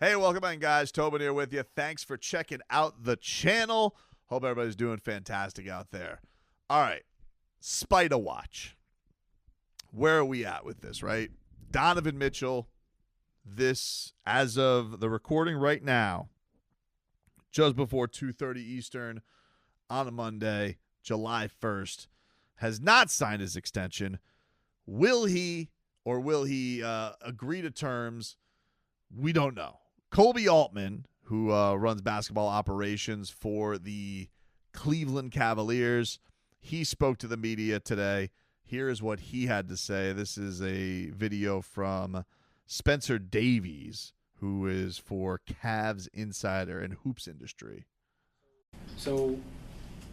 Hey, welcome in, guys. Tobin here with you. Thanks for checking out the channel. Hope everybody's doing fantastic out there. All right, Spider Watch. Where are we at with this, right? Donovan Mitchell, this, as of the recording right now, just before 2:30 Eastern on a Monday, July 1st, has not signed his extension. Will he agree to terms? We don't know. Koby Altman, who runs basketball operations for the Cleveland Cavaliers, he spoke to the media today. Here is what he had to say. This is a video from Spencer Davies, who is for Cavs Insider and Hoops Industry. So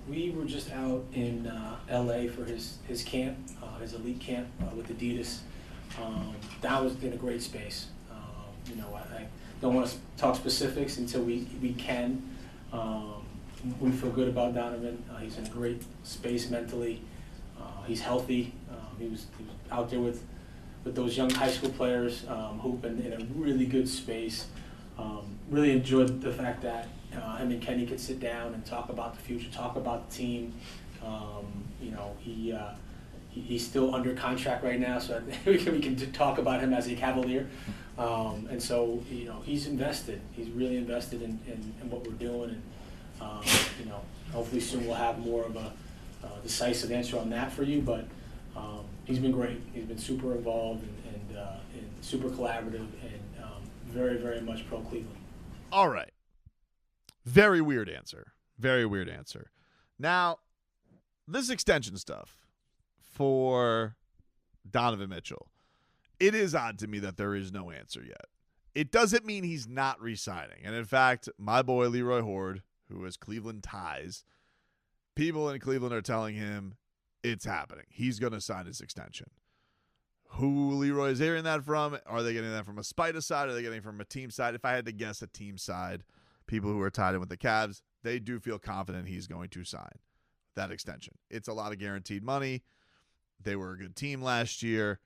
we were just out in LA for his camp, his elite camp with Adidas. That was in a great space. I don't want to talk specifics until we can. We feel good about Donovan. He's in a great space mentally. He's healthy. He was out there with those young high school players, hooping in a really good space. Really enjoyed the fact that him and Kenny could sit down and talk about the future, talk about the team. He's still under contract right now, so I think we can talk about him as a Cavalier. And so, he's invested. He's really invested in what we're doing. And, hopefully soon we'll have more of a decisive answer on that for you. But he's been great. He's been super involved and super collaborative and very, very much pro Cleveland. All right. Very weird answer. Very weird answer. Now, this extension stuff for Donovan Mitchell, it is odd to me that there is no answer yet. It doesn't mean he's not re-signing. And in fact, my boy Leroy Horde, who has Cleveland ties, people in Cleveland are telling him it's happening. He's going to sign his extension. Who Leroy is hearing that from? Are they getting that from a Spider side? Are they getting from a team side? If I had to guess, a team side, people who are tied in with the Cavs, they do feel confident he's going to sign that extension. It's a lot of guaranteed money. They were a good team last year.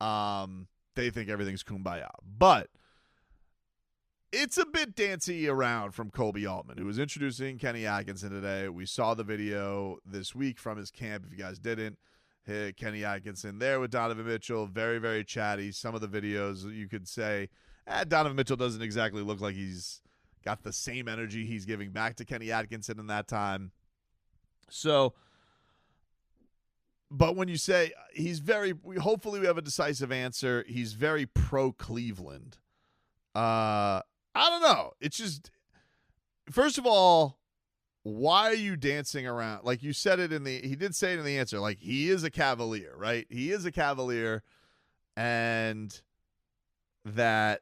They think everything's kumbaya. But it's a bit dancey around from Koby Altman, who was introducing Kenny Atkinson today. We saw the video this week from his camp, if you guys didn't. Kenny Atkinson there with Donovan Mitchell, very, very chatty. Some of the videos you could say, Donovan Mitchell doesn't exactly look like he's got the same energy he's giving back to Kenny Atkinson in that time. So, but when you say hopefully we have a decisive answer, he's very pro-Cleveland. I don't know. It's just, first of all, why are you dancing around? Like you said it he did say it in the answer, like he is a Cavalier, right? He is a Cavalier, and that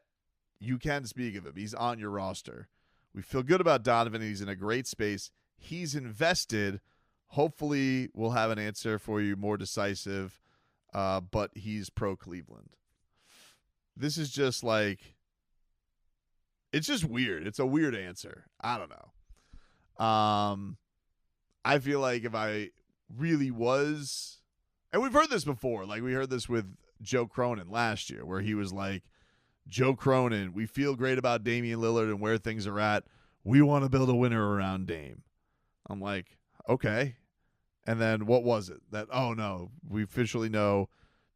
you can speak of him. He's on your roster. We feel good about Donovan. He's in a great space. He's invested. Hopefully we'll have an answer for you more decisive, but he's pro-Cleveland. This is just like, it's just weird. It's a weird answer. I don't know. I feel like if I really was, and we've heard this before, like we heard this with Joe Cronin last year, where he was like, Joe Cronin, we feel great about Damian Lillard and where things are at. We want to build a winner around Dame. I'm like, okay. And then what was it? That, oh no, we officially know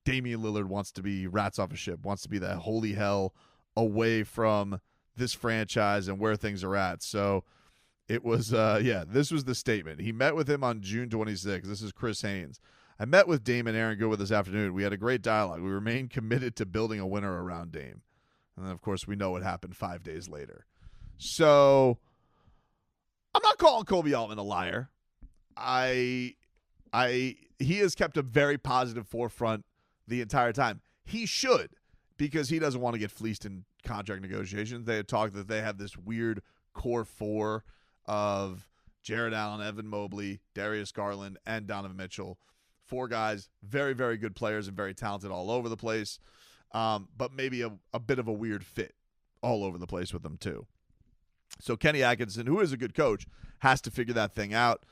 Damian Lillard wants to be rats off a ship, wants to be that holy hell away from this franchise and where things are at. So it was, this was the statement. He met with him on June 26th. This is Chris Haynes. I met with Dame and Aaron Goodwin this afternoon. We had a great dialogue. We remain committed to building a winner around Dame. And then, of course, we know what happened 5 days later. So I'm not calling Koby Altman a liar. He has kept a very positive forefront the entire time. He should, because he doesn't want to get fleeced in contract negotiations. They had talked that they have this weird core four of Jared Allen, Evan Mobley, Darius Garland, and Donovan Mitchell. 4 guys, very, very good players and very talented all over the place, but maybe a bit of a weird fit all over the place with them too. So Kenny Atkinson, who is a good coach, has to figure that thing out.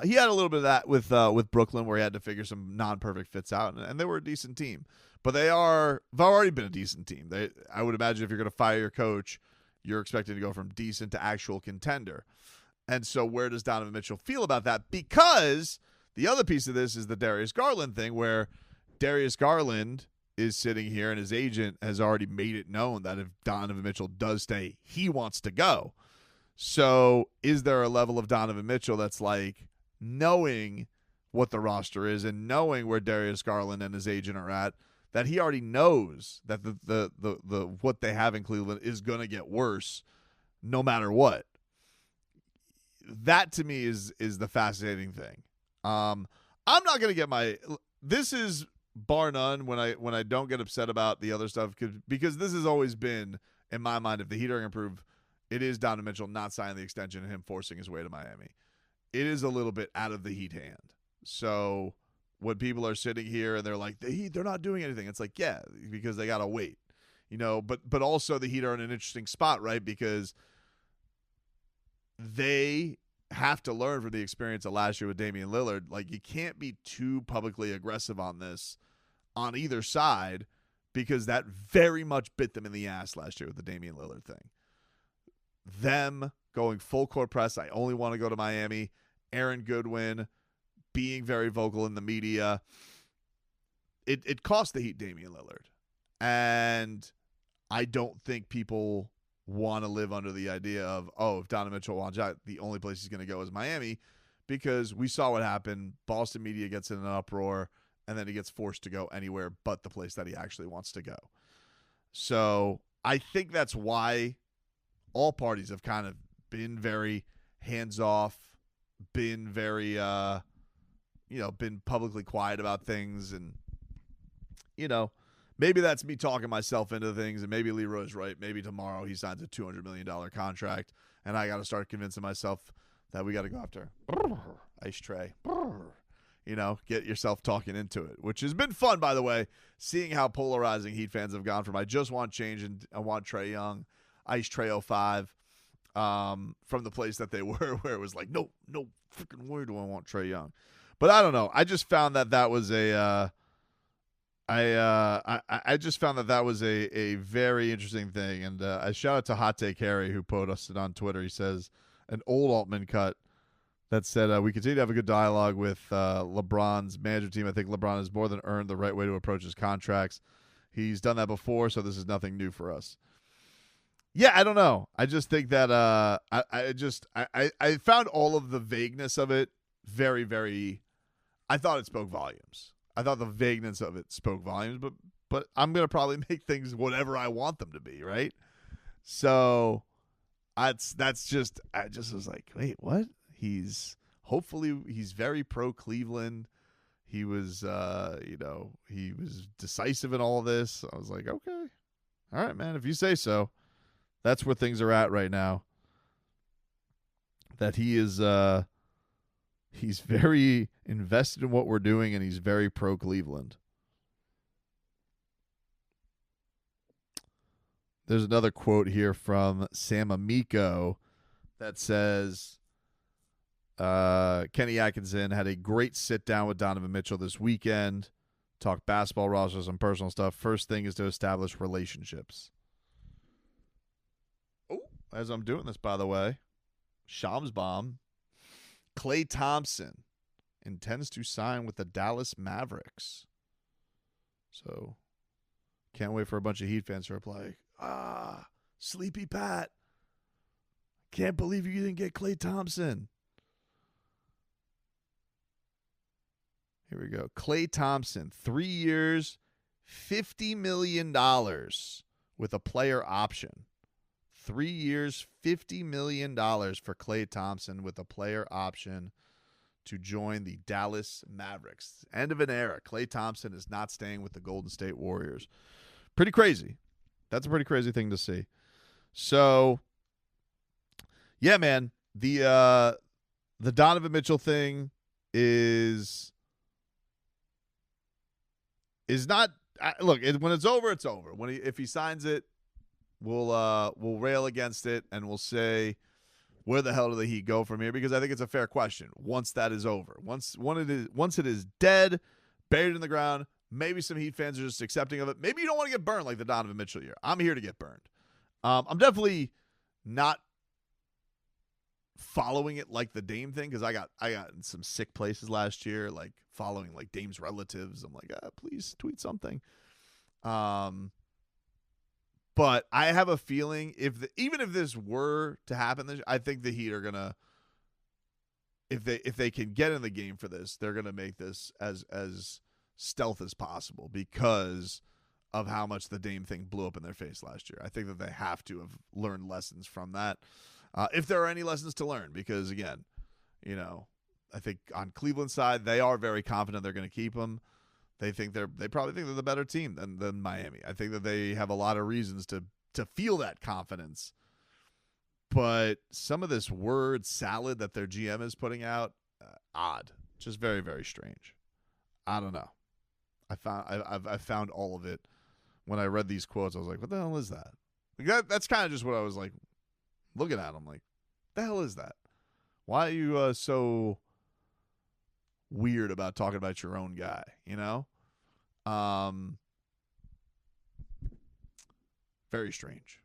He had a little bit of that with Brooklyn, where he had to figure some non-perfect fits out, and they were a decent team. But they've already been a decent team. I would imagine if you're going to fire your coach, you're expecting to go from decent to actual contender. And so where does Donovan Mitchell feel about that? Because the other piece of this is the Darius Garland thing, where Darius Garland is sitting here and his agent has already made it known that if Donovan Mitchell does stay, he wants to go. So is there a level of Donovan Mitchell that's like knowing what the roster is and knowing where Darius Garland and his agent are at, that he already knows that the what they have in Cleveland is going to get worse no matter what? That to me is the fascinating thing. I'm not going to get this is bar none when I don't get upset about the other stuff, because this has always been, in my mind, if the Heat are going to improve, it is Donovan Mitchell not signing the extension and him forcing his way to Miami. It is a little bit out of the Heat hand. So when people are sitting here and they're like, the Heat, they're not doing anything, it's like, yeah, because they got to wait. But also the Heat are in an interesting spot, right? Because they have to learn from the experience of last year with Damian Lillard. Like, you can't be too publicly aggressive on this on either side, because that very much bit them in the ass last year with the Damian Lillard thing. Them going full court press, I only want to go to Miami. Aaron Goodwin being very vocal in the media. It cost the Heat Damian Lillard. And I don't think people want to live under the idea of, if Donovan Mitchell wants out, the only place he's going to go is Miami, because we saw what happened. Boston media gets in an uproar, and then he gets forced to go anywhere but the place that he actually wants to go. So I think that's why all parties have kind of been very hands-off, been very, been publicly quiet about things. And, maybe that's me talking myself into things, and maybe Leroy's right. Maybe tomorrow he signs a $200 million contract, and I got to start convincing myself that we got to go after ice tray. Get yourself talking into it, which has been fun, by the way, seeing how polarizing Heat fans have gone from I just want change and I want Trae Young, ice tray 05, from the place that they were, where it was like, no freaking way do I want Trae Young. But I don't know. I just found that was I just found that was a very interesting thing. And I shout out to Hot Take Harry, who posted on Twitter. He says, an old Altman cut that said, we continue to have a good dialogue with LeBron's management team. I think LeBron has more than earned the right way to approach his contracts. He's done that before, so this is nothing new for us. Yeah, I don't know. I just think that I found all of the vagueness of it very, very. I thought it spoke volumes. I thought the vagueness of it spoke volumes, but I'm gonna probably make things whatever I want them to be, right? So that's just, I just was like, wait, what? He's very pro Cleveland. He was he was decisive in all of this. I was like, okay, all right, man, if you say so. That's where things are at right now. That he is he's very invested in what we're doing, and he's very pro Cleveland. There's another quote here from Sam Amico that says, Kenny Atkinson had a great sit down with Donovan Mitchell this weekend. Talk basketball rosters and personal stuff. First thing is to establish relationships. Oh, as I'm doing this, by the way, Shams bomb. Klay Thompson intends to sign with the Dallas Mavericks. So, can't wait for a bunch of Heat fans to reply, Sleepy Pat. Can't believe you didn't get Klay Thompson. Here we go. Klay Thompson, 3 years, $50 million with a player option. 3 years, $50 million for Klay Thompson with a player option to join the Dallas Mavericks. End of an era. Klay Thompson is not staying with the Golden State Warriors. Pretty crazy. That's a pretty crazy thing to see. So, yeah, man, the Donovan Mitchell thing is not. Look, when it's over, it's over. If he signs it, we'll rail against it, and we'll say, where the hell do the Heat go from here? Because I think it's a fair question. Once that is over, once it is dead, buried in the ground, maybe some Heat fans are just accepting of it. Maybe you don't want to get burned like the Donovan Mitchell year. I'm here to get burned. I'm definitely not following it like the Dame thing, because I got in some sick places last year, like following like Dame's relatives. I'm like, please tweet something. But I have a feeling even if this were to happen, I think the Heat are gonna, if they can get in the game for this, they're gonna make this as stealth as possible because of how much the Dame thing blew up in their face last year. I think that they have to have learned lessons from that, if there are any lessons to learn. Because again, I think on Cleveland's side, they are very confident they're going to keep him. They probably think they're the better team than Miami. I think that they have a lot of reasons to feel that confidence. But some of this word salad that their GM is putting out, odd, just very, very strange. I don't know. I found all of it when I read these quotes. I was like, what the hell is that? Like that's kind of just what I was like looking at. I'm like, the hell is that? Why are you so weird about talking about your own guy? Very strange.